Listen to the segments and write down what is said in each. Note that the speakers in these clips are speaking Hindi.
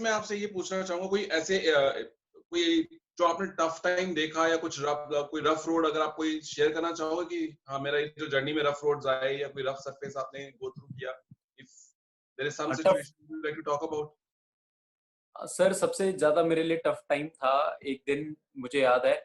मैं आपसे ये पूछना चाहूंगा, कोई ऐसे कोई जो आपने टफ टाइम देखा या कुछ कोई रफ रोड अगर आप कोई शेयर करना चाहोगे कि हाँ मेरा ये जो जर्नी में रफ रोड्स आए या कोई रफ सरफेस आपने गो थ्रू किया, if there is some tough situation you like to talk about. Sir, सबसे ज्यादा मेरे लिए टफ टाइम था एक दिन। मुझे याद है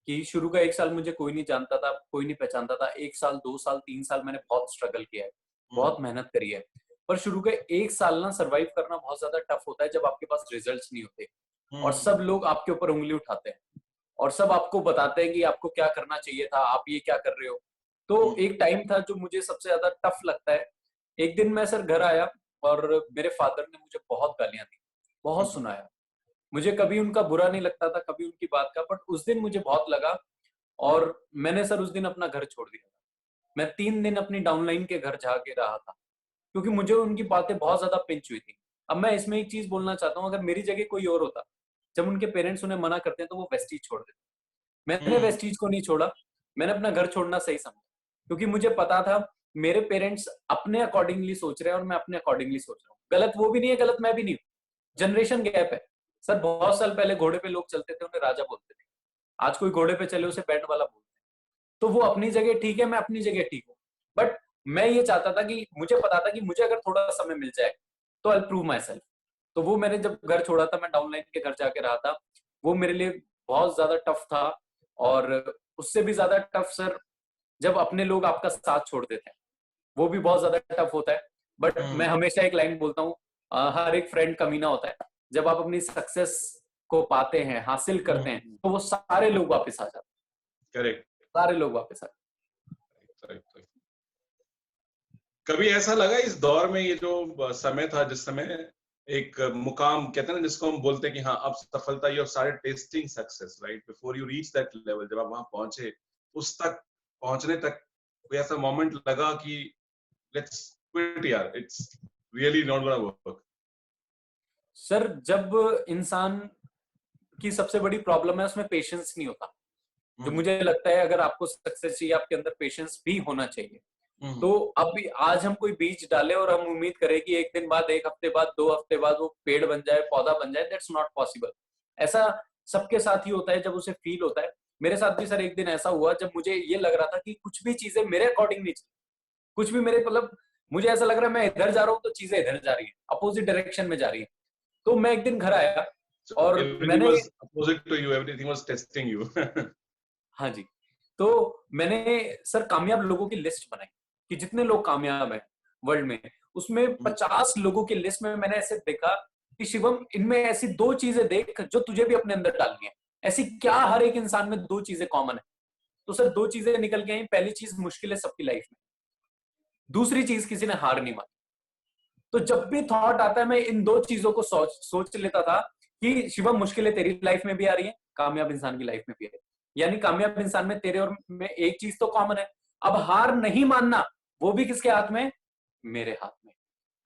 कि शुरू का 1 साल मुझे कोई नहीं जानता था, कोई नहीं पहचानता था। 1 साल, 2 साल, 3 साल मैंने बहुत स्ट्रगल किया है, बहुत मेहनत करी है। पर शुरू के 1 साल ना सर्वाइव करना बहुत ज्यादा टफ होता है जब आपके पास रिजल्ट्स नहीं होते और सब लोग आपके ऊपर उंगली उठाते हैं और सब आपको बताते हैं कि आपको क्या करना चाहिए था, आप ये क्या कर रहे हो। तो एक टाइम था जो मुझे सबसे ज्यादा टफ लगता है। एक दिन मैं सर घर आया और मेरे फादर ने मुझे बहुत गालियां दी, बहुत सुनाया। मुझे कभी उनका बुरा नहीं लगता था, कभी उनकी बात का, बट उस दिन मुझे बहुत लगा और मैंने सर उस दिन अपना घर छोड़ दिया था। मैं 3 दिन अपनी डाउनलाइन के घर जाके रहा था क्योंकि मुझे उनकी बातें बहुत ज्यादा पिंच हुई थी। अब मैं इसमें एक चीज बोलना चाहता हूँ, अगर मेरी जगह कोई और होता, जब उनके पेरेंट्स उन्हें मना करते हैं तो वो वेस्टीज छोड़ देते। मैंने वेस्टीज को नहीं छोड़ा, मैंने अपना घर छोड़ना सही समझा क्योंकि मुझे पता था मेरे पेरेंट्स अपने अकॉर्डिंगली सोच रहे हैं और मैं अपने अकॉर्डिंगली सोच रहा हूँ। गलत वो भी नहीं है, गलत मैं भी नहीं हूँ। जनरेशन गैप है सर। बहुत साल पहले घोड़े पे लोग चलते थे, उन्हें राजा बोलते थे। आज कोई घोड़े पे चले उसे बैंड वाला बोलते हैं। तो वो अपनी जगह ठीक है, मैं अपनी जगह ठीक हूँ। बट मैं ये चाहता था कि मुझे पता था कि मुझे अगर थोड़ा समय मिल जाए तो आई प्रूव माई सेल्फ। तो वो मैंने जब घर छोड़ा था, मैं डाउनलाइन के घर जाके रहा था। वो मेरे लिए बहुत ज्यादा टफ था और उससे भी ज्यादा टफ सर जब अपने लोग आपका साथ छोड़ देते हैं, वो भी बहुत ज्यादा टफ होता है। बट मैं हमेशा एक लाइन बोलता हूँ, हर एक फ्रेंड कमीना होता है। जब आप अपनी सक्सेस को पाते हैं, हासिल करते हैं, तो वो सारे लोग वापस आ जाते हैं। करेक्ट। सारे लोग वापस आ जाते हैं। कभी ऐसा लगा इस दौर में, ये जो समय था जिस समय एक मुकाम कहते हैं ना जिसको हम बोलते हैं कि हाँ अब सफलता, you have started testing success right before you reach that level, जब आप वहां पहुंचे, उस तक पहुंचने तक कोई ऐसा मोमेंट लगा कि लेट्स क्विट यार, it's really not gonna work? Sir, जब इंसान की सबसे बड़ी प्रॉब्लम है उसमें पेशेंस नहीं होता। जो मुझे लगता है अगर आपको सक्सेस चाहिए, आपके अंदर पेशेंस भी होना चाहिए। तो अब भी आज हम कोई बीज डाले और हम उम्मीद करें कि एक दिन बाद, एक हफ्ते बाद, 2 हफ्ते बाद वो पेड़ बन जाए, पौधा बन जाए, दैट्स नॉट पॉसिबल। ऐसा सबके साथ ही होता है जब उसे फील होता है। मेरे साथ भी सर एक दिन ऐसा हुआ जब मुझे ये लग रहा था कि कुछ भी चीजें मेरे अकॉर्डिंग नहीं चल, कुछ भी मेरे मतलब मुझे ऐसा लग रहा है मैं इधर जा रहा हूँ तो चीजें इधर जा रही है, अपोजिट डायरेक्शन में जा रही है। तो मैं एक दिन घर आया So और everything मैंने, was opposite to you, everything was testing you. हाँ जी, तो मैंने सर कामयाब लोगों की लिस्ट बनाई कि जितने लोग कामयाब हैं वर्ल्ड में, उसमें 50 लोगों की लिस्ट में मैंने ऐसे देखा कि शिवम, इनमें ऐसी 2 चीजें देख जो तुझे भी अपने अंदर डालनी है। ऐसी क्या हर एक इंसान में 2 चीजें कॉमन है? तो सर 2 चीजें निकल के आई। पहली चीज, मुश्किल है सबकी लाइफ में। दूसरी चीज, किसी ने हार नहीं मानी। तो जब भी थॉट आता है मैं इन 2 चीजों को सोच लेता था कि शिवम, मुश्किलें तेरी लाइफ में भी आ रही है, कामयाब इंसान की लाइफ में भी है। यानी कामयाब इंसान में तेरे और में एक चीज तो कॉमन है। अब हार नहीं मानना, वो भी किसके हाथ में? मेरे हाथ में।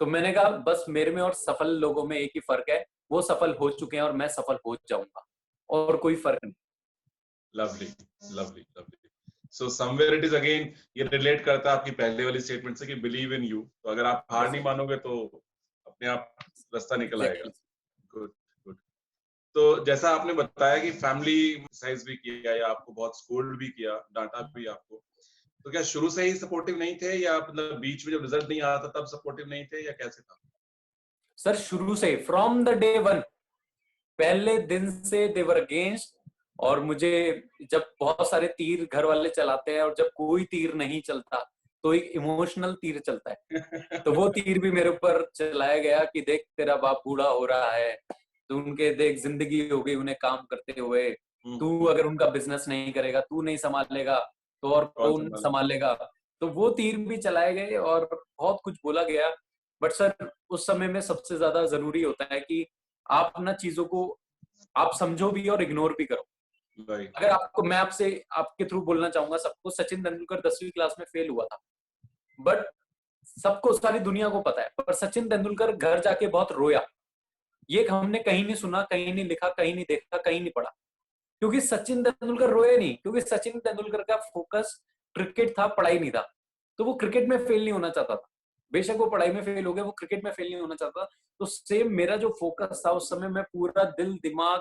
तो मैंने कहा बस मेरे में और सफल लोगों में एक ही फर्क है, वो सफल हो चुके हैं और मैं सफल हो जाऊंगा, और कोई फर्क नहीं। Lovely, lovely, lovely. So somewhere it is again, ये रिलेट करता है आपकी पहले वाली स्टेटमेंट से कि बिलीव इन यू। तो अगर आप हार नहीं मानोगे तो अपने आप रास्ता निकल आएगा। एग्जैक्टली। Good, good. तो जैसा आपने बताया कि फैमिली साइज भी किया या आपको बहुत स्कोल्ड भी किया, डांटा भी आपको, तो क्या शुरू से ही सपोर्टिव नहीं थे या मतलब बीच में जब रिजल्ट नहीं आया था तब सपोर्टिव नहीं थे या कैसे था? सर शुरू से, फ्रॉम द डे वन, पहले दिन से देवर अगेंस्ट। और मुझे जब बहुत सारे तीर घर वाले चलाते हैं और जब कोई तीर नहीं चलता तो एक इमोशनल तीर चलता है। तो वो तीर भी मेरे ऊपर चलाया गया कि देख तेरा बाप बूढ़ा हो रहा है, तो उनके देख जिंदगी हो गई उन्हें काम करते हुए, तू अगर उनका बिजनेस नहीं करेगा, तू नहीं संभालेगा, तो और कौन कौन संभाले? संभालेगा। तो वो तीर भी चलाए गए और बहुत कुछ बोला गया। बट सर उस समय में सबसे ज्यादा जरूरी होता है कि आप ना चीजों को आप समझो भी और इग्नोर भी करो। राइट। अगर आपको, मैं आपसे आपके थ्रू बोलना चाहूंगा, सबको सचिन तेंदुलकर 10वीं क्लास में फेल हुआ था, बट सबको, सारी दुनिया को पता है, पर सचिन तेंदुलकर घर जाके बहुत रोया। ये हमने कहीं नहीं सुना, कहीं नहीं लिखा, कहीं नहीं देखा, कहीं नहीं पढ़ा। क्योंकि सचिन तेंदुलकर रोए नहीं, क्योंकि सचिन तेंदुलकर का फोकस क्रिकेट था, पढ़ाई नहीं था। तो वो क्रिकेट में फेल नहीं होना चाहता था। बेशक वो पढ़ाई में फेल हो गया, वो क्रिकेट में फेल नहीं होना चाहता। तो सेम मेरा जो फोकस था उस समय, मैं पूरा दिल दिमाग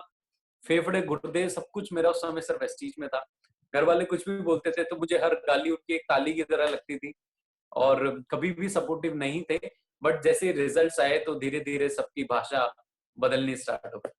फेफड़े गुर्दे सब कुछ मेरा उस समय सिर्फ इस चीज में था। घर वाले कुछ भी बोलते थे तो मुझे हर गाली उनकी एक ताली की तरह लगती थी और कभी भी सपोर्टिव नहीं थे। बट जैसे रिजल्ट्स आए तो धीरे धीरे सबकी भाषा बदलनी स्टार्ट हो गई।